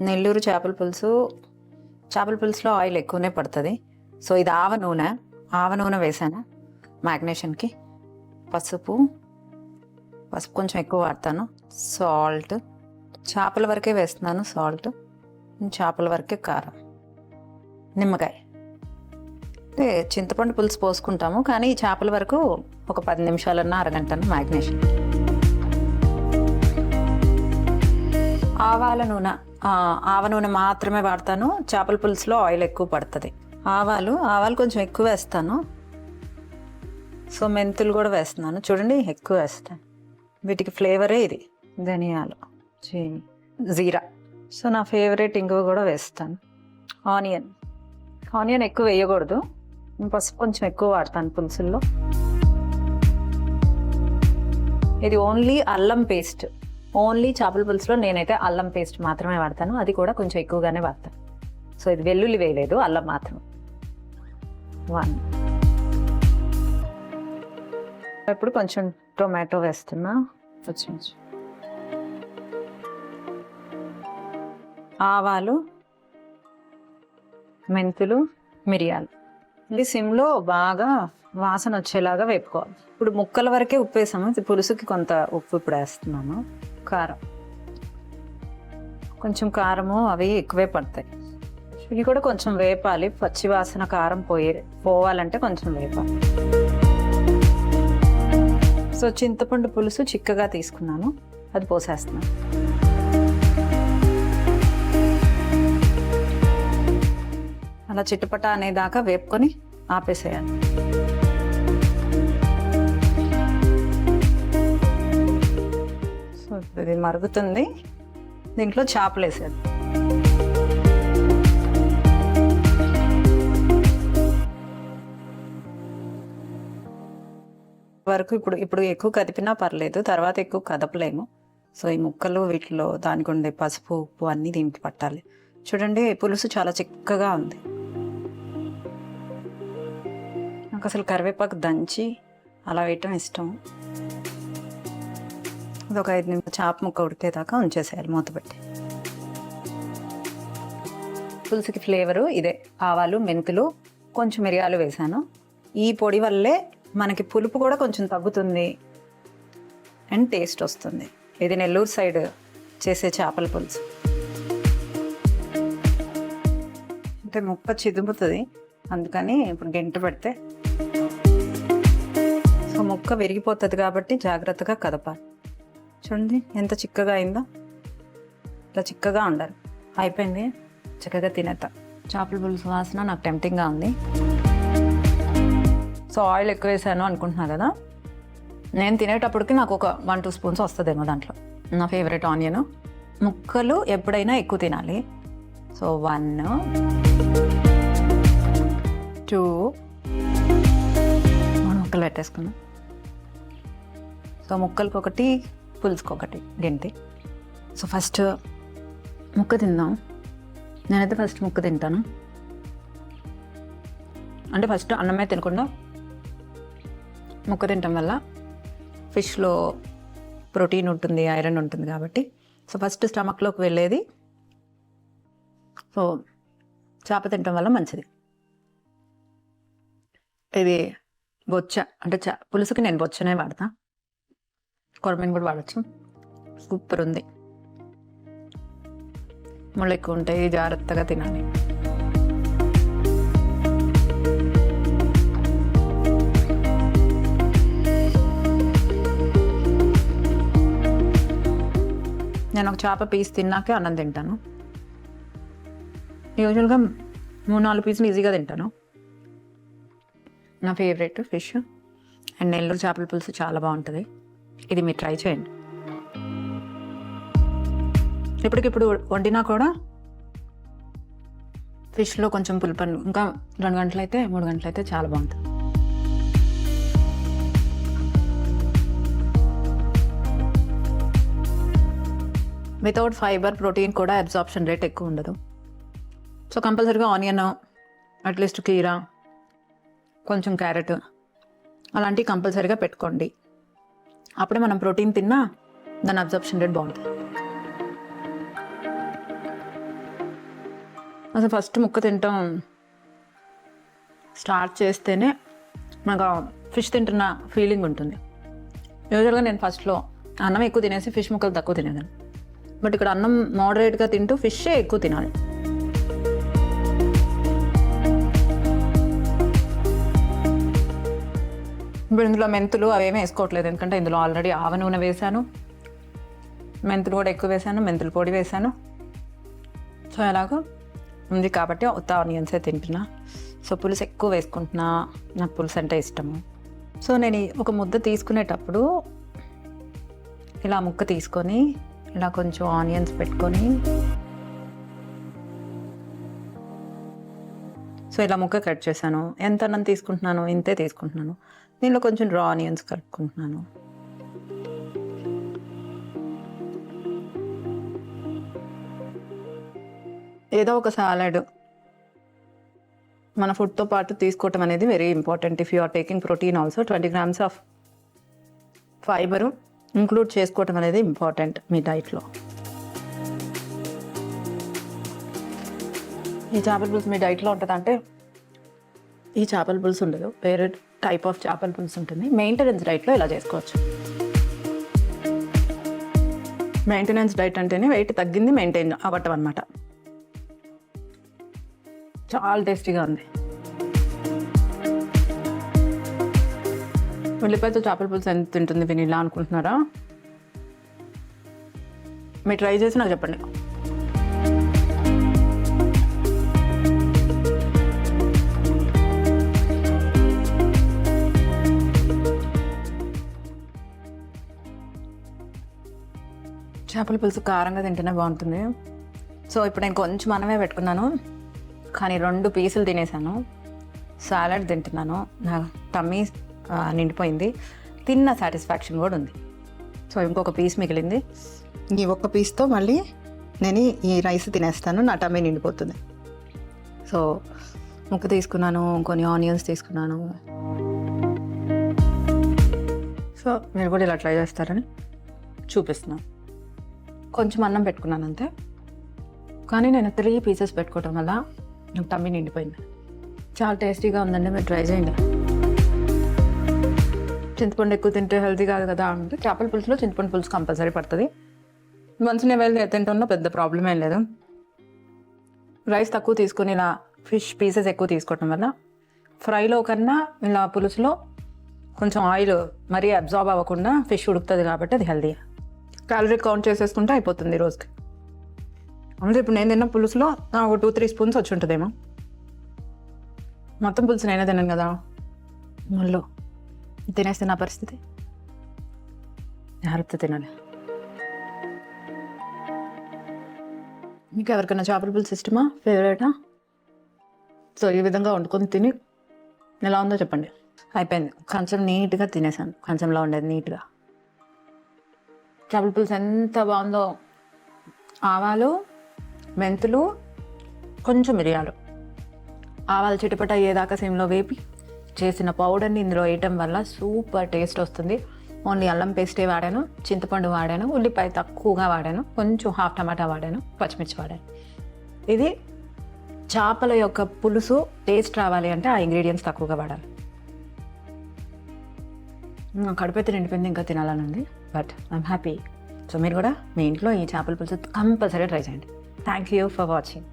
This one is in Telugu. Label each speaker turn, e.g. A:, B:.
A: నెల్లూరు చేపల పులుసులో ఆయిల్ ఎక్కువనే పడుతుంది. సో ఇది ఆవ నూనె వేసాను మ్యాగ్నేషన్కి. పసుపు కొంచెం ఎక్కువ వాడతాను. సాల్ట్ చేపల వరకే వేస్తున్నాను. చేపల వరకే కారం, నిమ్మకాయ. అంటే చింతపండు పులుసు పోసుకుంటాము, కానీ ఈ చేపల వరకు ఒక 10 నిమిషాలన్నా అరగంటన్నా మ్యాగ్నేషన్. ఆవ నూనె మాత్రమే వాడతాను. చేపల పులుసులో ఆయిల్ ఎక్కువ పడుతుంది. ఆవాలు కొంచెం ఎక్కువ వేస్తాను. సో మెంతులు కూడా వేస్తున్నాను. చూడండి, ఎక్కువ వేస్తాను. వీటికి ఫ్లేవరే ఇది. ధనియాలు, జీరా. సో నా ఫేవరెట్ ఇంగువ కూడా వేస్తాను. ఆనియన్ ఎక్కువ వేయకూడదు. పసుపు కొంచెం ఎక్కువ వాడతాను పులుసుల్లో. ఇది ఓన్లీ అల్లం పేస్ట్. ఓన్లీ చేపల పులుసులో నేనైతే అల్లం పేస్ట్ మాత్రమే వాడతాను. అది కూడా కొంచెం ఎక్కువగానే వాడతాను. సో ఇది వెల్లుల్లి వేయలేదు, అల్లం మాత్రం. 1 ఇప్పుడు కొంచెం టొమాటో వేస్తున్నా. ఆవాలు, మెంతులు, మిరియాలు. ఇది సిమ్లో బాగా వాసన వచ్చేలాగా వేపుకోవాలి. ఇప్పుడు ముక్కల వరకే ఉప్పు వేసాము. పులుసుకి కొంత ఉప్పు ఇప్పుడు వేస్తున్నాను. కారం, కొంచెం కారము అవి ఎక్కువే పడతాయి. ఇవి కూడా కొంచెం వేపాలి. పచ్చి వాసన కారం పోవాలంటే కొంచెం వేపాలి. సో చింతపండు పులుసు చిక్కగా తీసుకున్నాను, అది పోసేస్తున్నాను. అలా చిట్టపట అనేదాకా వేపుకొని ఆపేసేయాలి. సో ఇది మరుగుతుంది. దీంట్లో చేపలు వేసేది. వరకు ఇప్పుడు ఎక్కువ కదిపినా పర్లేదు, తర్వాత ఎక్కువ కదపలేము. సో ఈ ముక్కలు వీటిలో దానికి ఉండే పసుపు, ఉప్పు అన్నీ దీనికి పట్టాలి. చూడండి, పులుసు చాలా చిక్కగా ఉంది. నాకు అసలు కరివేపాకు దంచి అలా వేయటం ఇష్టం. అది ఒక 5 నిమిషాలు చేప ముక్క ఉడికేదాకా ఉంచేసేయాలి మూత పెట్టి. పులుసుకి ఫ్లేవరు ఇదే. ఆవాలు, మెంతులు, కొంచెం మిరియాలు వేసాను. ఈ పొడి వల్లే మనకి పులుపు కూడా కొంచెం తగ్గుతుంది అండ్ టేస్ట్ వస్తుంది. ఇది నెల్లూరు సైడ్ చేసే చేపల పులుసు. అంటే ముక్క చిదుముతుంది, అందుకని ఇప్పుడు గెంట పెడితే సో ముక్క విరిగిపోతుంది కాబట్టి జాగ్రత్తగా కదపాలి. చూడండి ఎంత చిక్కగా అయిందో. ఇట్లా చిక్కగా ఉండాలి. అయిపోయింది, చక్కగా తినేద్దాం. చేపల పులుసు వాసన నాకు టెంప్టింగ్గా ఉంది. సో ఆయిల్ ఎక్కువ వేసాను అనుకుంటున్నా కదా, నేను తినేటప్పటికి నాకు ఒక 1-2 స్పూన్స్ వస్తుందేమో దాంట్లో. నా ఫేవరెట్ ఆనియన్. ముక్కలు ఎప్పుడైనా ఎక్కువ తినాలి. సో 1, 2 ముక్కలు పెట్టేసుకున్నాం. సో ముక్కలకి ఒకటి, పులుసుకి ఒకటి గెంటి. సో ఫస్ట్ ముక్క తిందాం. నేనైతే ఫస్ట్ ముక్క తింటాను. అంటే ఫస్ట్ అన్నమే తినకుండా ముక్క తినటం వల్ల ఫిష్లో ప్రోటీన్ ఉంటుంది, ఐరన్ ఉంటుంది కాబట్టి. సో ఫస్ట్ స్టమక్లోకి వెళ్ళేది. సో చేప తినటం వల్ల మంచిది. ఇది బొచ్చ, అంటే పులుసుకి నేను బొచ్చనే వాడతా. కొరమీను కూడా వాడచ్చు. సూపర్ ఉంది. ముళ్ళు ఎక్కువ ఉంటాయి, జాగ్రత్తగా తినాలి. నేను ఒక చేప పీస్ తిన్నాకే అన్నం తింటాను. యూజువల్గా 3-4 పీసులు ఈజీగా తింటాను. నా ఫేవరెట్ ఫిష్. అండ్ నెల్లూరు చేపల పులుసు చాలా బాగుంటుంది. ఇది మీరు ట్రై చేయండి. ఇప్పటికిప్పుడు వండినా కూడా ఫిష్లో కొంచెం పులుపన్ను ఇంకా 2 గంటలైతే 3 గంటలైతే చాలా బాగుంటుంది. వితౌట్ ఫైబర్, ప్రోటీన్ కూడా అబ్జార్ప్షన్ రేట్ ఎక్కువ ఉండదు. సో కంపల్సరీగా ఆనియన్, అట్లీస్ట్ కీరా, కొంచెం క్యారెట్ అలాంటివి కంపల్సరీగా పెట్టుకోండి. అప్పుడే మనం ప్రోటీన్ తిన్నా దాని అబ్జార్ప్షన్ రేట్ బాగుంటుంది. అసలు ఫస్ట్ ముక్క తింటాం స్టార్ట్ చేస్తేనే నాకు ఫిష్ తింటున్న ఫీలింగ్ ఉంటుంది. యూజువల్గా నేను ఫస్ట్లో అన్నం ఎక్కువ తినేసి ఫిష్ ముక్కలు తక్కువ తినేదాన్ని. బట్ ఇక్కడ అన్నం మోడరేట్గా తింటూ ఫిషే ఎక్కువ తినాలి. ఇప్పుడు ఇందులో మెంతులు అవేమీ వేసుకోవట్లేదు, ఎందుకంటే ఇందులో ఆల్రెడీ ఆవ నూనె వేసాను, మెంతులు కూడా ఎక్కువ వేసాను, మెంతుల పొడి వేసాను. సో ఎలాగో ఉంది కాబట్టి ఉత్త ఆనియన్సే తింటున్నా. సో పులుసు ఎక్కువ వేసుకుంటున్నా, నాకు పులుసు అంటే ఇష్టము. సో నేను ఒక ముద్ద తీసుకునేటప్పుడు ఇలా ముక్క తీసుకొని ఇలా కొంచెం ఆనియన్స్ పెట్టుకొని, సో ఇలా ముక్క కట్ చేశాను. ఎంత అన్నం తీసుకుంటున్నాను, ఇంతే తీసుకుంటున్నాను. దీనిలో కొంచెం రా ఆనియన్స్ కలుపుకుంటున్నాను. ఏదో ఒక సాలడ్ మన ఫుడ్తో పాటు తీసుకోవటం అనేది very important. If you are taking protein also 20 grams of fibre include చేసుకోవటం అనేది ఇంపార్టెంట్ మీ డైట్లో. ఈ చేపల పులుసు మీ డైట్లో ఉంటుంది అంటే ఈ చేపల పులుసు ఉండదు, వేరే టైప్ ఆఫ్ చేపల పులుసు ఉంటుంది. మెయింటెనెన్స్ డైట్లో ఇలా చేసుకోవచ్చు. మెయింటెనెన్స్ డైట్ అంటేనే వెయిట్ తగ్గింది మెయింటైన్ అవ్వటం అనమాట. చాలా టేస్టీగా ఉంది. ఉల్లిపాయతో చేపల పులుసు ఎంత తింటుంది వినిలా అనుకుంటున్నారా? మీరు ట్రై చేసి నాకు చెప్పండి. చేపల పులుసు కారంగా తింటేనే బాగుంటుంది. సో ఇప్పుడు నేను కొంచెం అన్నమే పెట్టుకున్నాను, కానీ 2 పీసులు తినేసాను. సాలడ్ తింటున్నాను, నా టమ్మీ నిండిపోయింది, తిన్న సాటిస్ఫాక్షన్ కూడా ఉంది. సో ఇంకొక పీస్ మిగిలింది. ఈ ఒక్క పీస్తో మళ్ళీ నేను ఈ రైస్ తినేస్తాను, నా టమ్మీ నిండిపోతుంది. సో ముక్క తీసుకున్నాను, కొన్ని ఆనియన్స్ తీసుకున్నాను. సో మీరు కూడా ఇలా ట్రై చేస్తారని చూపిస్తున్నాను. కొంచెం అన్నం పెట్టుకున్నాను అంతే, కానీ నేను 3 పీసెస్ పెట్టుకోవటం వల్ల నాకు టమ్మీ నిండిపోయింది. చాలా టేస్టీగా ఉందండి, మీరు ట్రై చేయండి. చింతపండు ఎక్కువ తింటే హెల్తీ కాదు కదా అంటే చేపల పులుసులో చింతపండు పులుసు కంపల్సరీ పడుతుంది. మంచి నేను వెళ్ళి తింటున్నా పెద్ద ప్రాబ్లం ఏం లేదు. రైస్ తక్కువ తీసుకొని ఇలా ఫిష్ పీసెస్ ఎక్కువ తీసుకోవటం వల్ల ఫ్రైలో కన్నా ఇలా పులుసులో కొంచెం ఆయిల్ మరీ అబ్జార్బ్ అవ్వకుండా ఫిష్ ఉడుకుతుంది కాబట్టి అది హెల్తీ. క్యాలరీ కౌంట్ చేసేసుకుంటే అయిపోతుంది రోజుకి. అంటే ఇప్పుడు నేను తిన్న పులుసులో ఒక 2-3 స్పూన్స్ వచ్చి ఉంటుందేమో. మొత్తం పులుసు నేనే తిన్నాను కదా, మళ్ళీ తినేస్తే నా పరిస్థితి జాగ్రత్త తినాలి. మీకు ఎవరికైనా చేపల పులుసు ఇష్టమా, ఫేవరెటా? సో ఈ విధంగా వండుకొని తిని ఎలా ఉందో చెప్పండి. అయిపోయింది, కొంచెం నీట్గా తినేసాను, కొంచెంలో ఉండేది నీట్గా. చేపల పులుసు ఎంత బాగుందో. ఆవాలు, మెంతులు, కొంచెం మిరియాలు, ఆవాలు చిటపట అయ్యేదాకా సిమ్లో వేపి చేసిన పౌడర్ని ఇందులో వేయటం వల్ల సూపర్ టేస్ట్ వస్తుంది. ఓన్లీ అల్లం పేస్టే వాడాను, చింతపండు వాడాను, ఉల్లిపాయ తక్కువగా వాడాను, కొంచెం హాఫ్ టమాటా వాడాను, పచ్చిమిర్చి వాడాను. ఇది చేపల యొక్క పులుసు టేస్ట్ రావాలి అంటే ఆ ఇంగ్రీడియంట్స్ తక్కువగా వాడాలి. కడుపైతే నిండిపోయింది, ఇంకా తినాలని ఉంది, బట్ ఐఎమ్ హ్యాపీ. సో మీరు కూడా మీ ఇంట్లో ఈ చేపల పులుసు కంపల్సరీ ట్రై చేయండి. Thank you for watching.